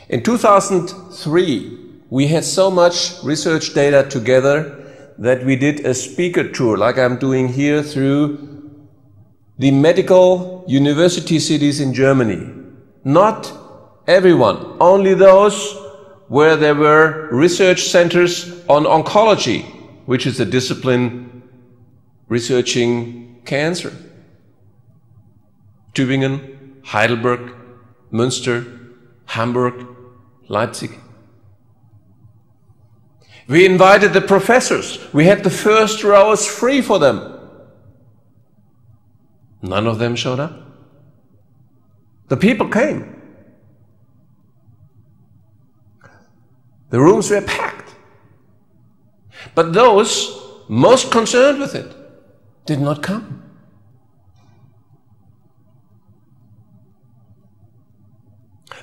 In 2003, we had so much research data together that we did a speaker tour, like I'm doing here, through the medical university cities in Germany. Not everyone, only those where there were research centers on oncology, which is a discipline researching cancer. Tübingen, Heidelberg, Münster, Hamburg, Leipzig. We invited the professors. We had the first rows free for them. None of them showed up. The people came. The rooms were packed. But those most concerned with it did not come.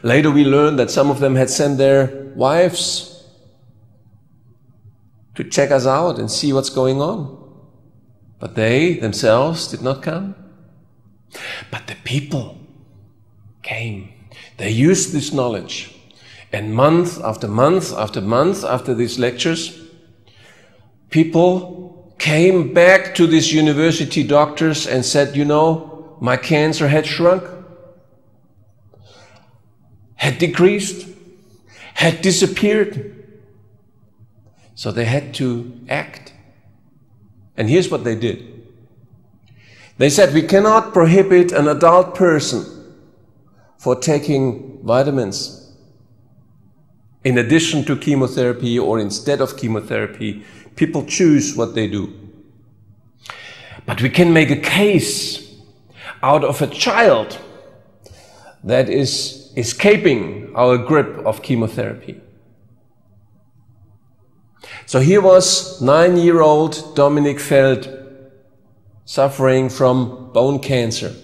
Later we learned that some of them had sent their wives to check us out and see what's going on. But they themselves did not come. But the people came. They used this knowledge. And month after month after month after these lectures, people came back to these university doctors and said, you know, my cancer had shrunk, had decreased, had disappeared. So they had to act. And here's what they did. They said, we cannot prohibit an adult person for taking vitamins in addition to chemotherapy or instead of chemotherapy. People choose what they do. But we can make a case out of a child that is escaping our grip of chemotherapy. So here was 9-year-old Dominik Feld suffering from bone cancer.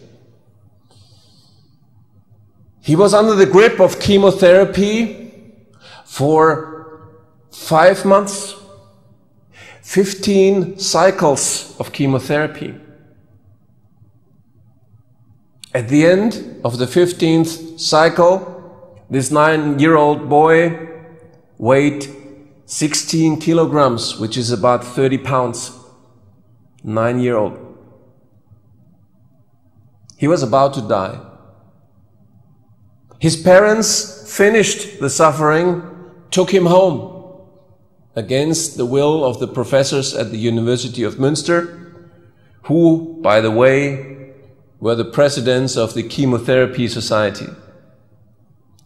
He was under the grip of chemotherapy for 5 months, 15 cycles of chemotherapy. At the end of the 15th cycle, this 9-year-old boy weighed 16 kilograms, which is about 30 pounds. 9-year-old. He was about to die. His parents finished the suffering, took him home against the will of the professors at the University of Münster, who, by the way, were the presidents of the Chemotherapy Society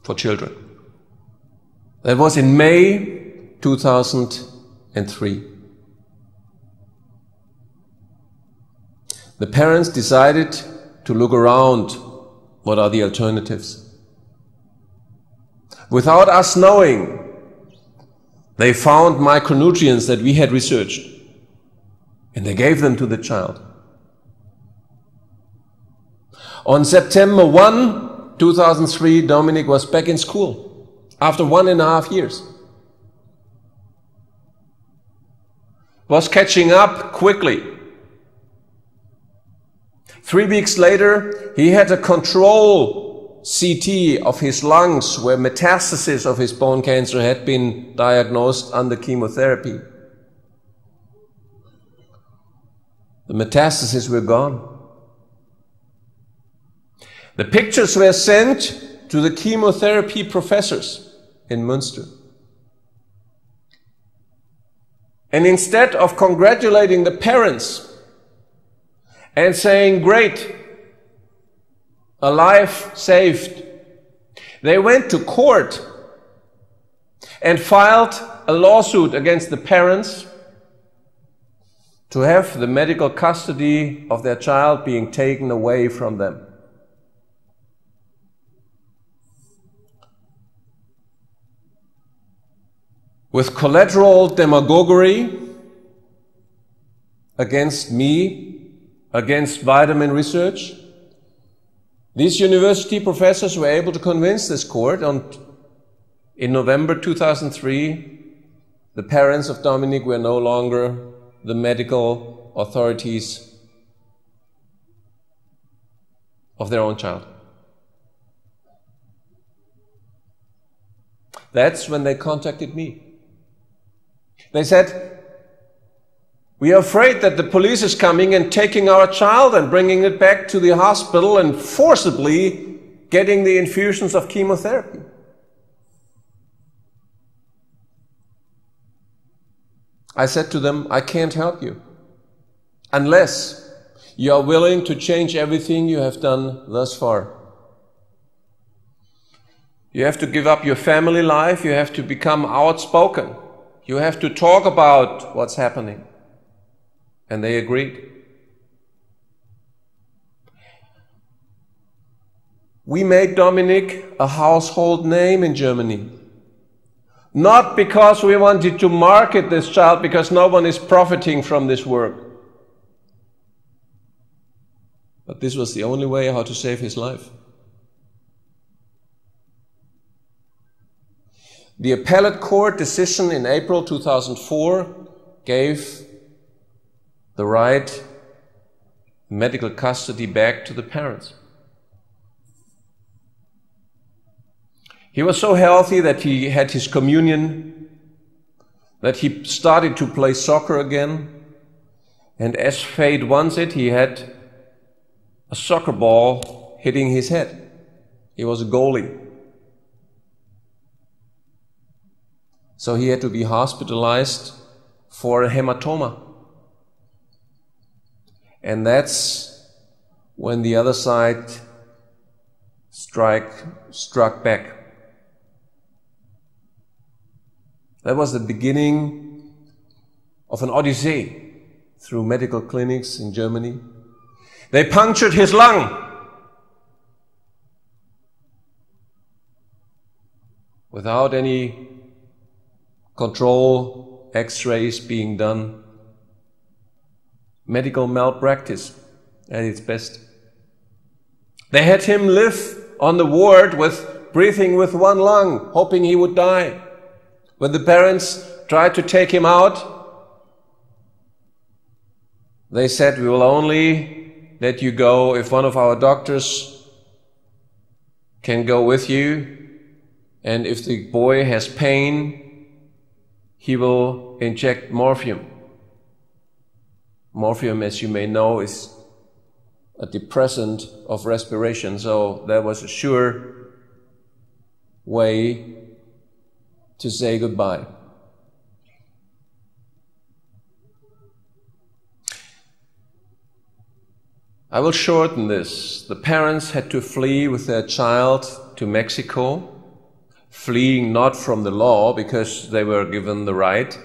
for Children. That was in May 2003. The parents decided to look around. What are the alternatives? Without us knowing, they found micronutrients that we had researched, and they gave them to the child. On September 1, 2003, Dominik was back in school after 1.5 years. Was catching up quickly. 3 weeks later, he had a control CT of his lungs where metastasis of his bone cancer had been diagnosed under chemotherapy. The metastases were gone. The pictures were sent to the chemotherapy professors in Münster. And instead of congratulating the parents and saying, great, a life saved, they went to court and filed a lawsuit against the parents to have the medical custody of their child being taken away from them. With collateral demagoguery against me, against vitamin research, these university professors were able to convince this court in November 2003, the parents of Dominik were no longer the medical authorities of their own child. That's when they contacted me. They said, "We are afraid that the police is coming and taking our child and bringing it back to the hospital and forcibly getting the infusions of chemotherapy." I said to them, "I can't help you unless you are willing to change everything you have done thus far. You have to give up your family life. You have to become outspoken. You have to talk about what's happening." And they agreed. We made Dominic a household name in Germany. Not because we wanted to market this child, because no one is profiting from this work. But this was the only way how to save his life. The appellate court decision in April 2004 gave the right medical custody back to the parents. He was so healthy that he had his communion, that he started to play soccer again, and as fate wants it, he had a soccer ball hitting his head. He was a goalie. So he had to be hospitalized for a hematoma. And that's when the other side struck back. That was the beginning of an odyssey through medical clinics in Germany. They punctured his lung without any control X-rays being done. Medical malpractice at its best. They had him live on the ward with breathing with one lung, hoping he would die. When the parents tried to take him out, they said, "We will only let you go if one of our doctors can go with you, and if the boy has pain, he will inject morphine." Morphine, as you may know, is a depressant of respiration, so that was a sure way to say goodbye. I will shorten this. The parents had to flee with their child to Mexico, fleeing not from the law because they were given the right,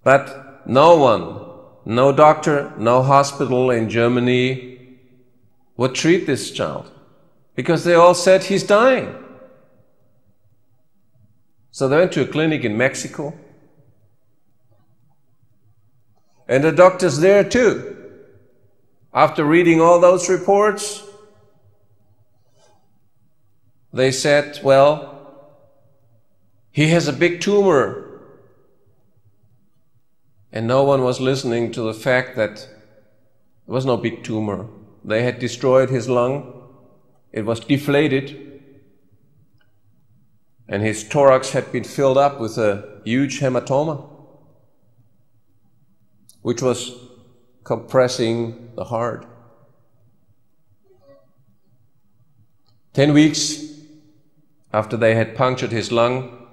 but no one, no doctor, no hospital in Germany would treat this child because they all said he's dying. So they went to a clinic in Mexico, and the doctors there too, after reading all those reports, they said, "Well, he has a big tumor." And no one was listening to the fact that there was no big tumor. They had destroyed his lung. It was deflated. And his thorax had been filled up with a huge hematoma, which was compressing the heart. 10 weeks after they had punctured his lung,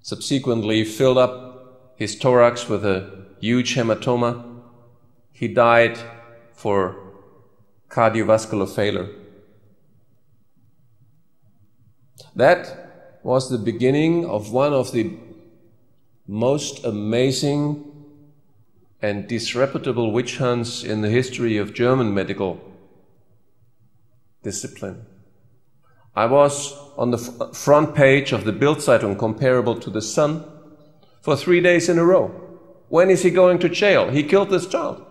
subsequently filled up his thorax with a huge hematoma, he died for cardiovascular failure. That was the beginning of one of the most amazing and disreputable witch hunts in the history of German medical discipline. I was on the front page of the Bild-Zeitung, comparable to the Sun, for 3 days in a row. When is he going to jail? He killed this child.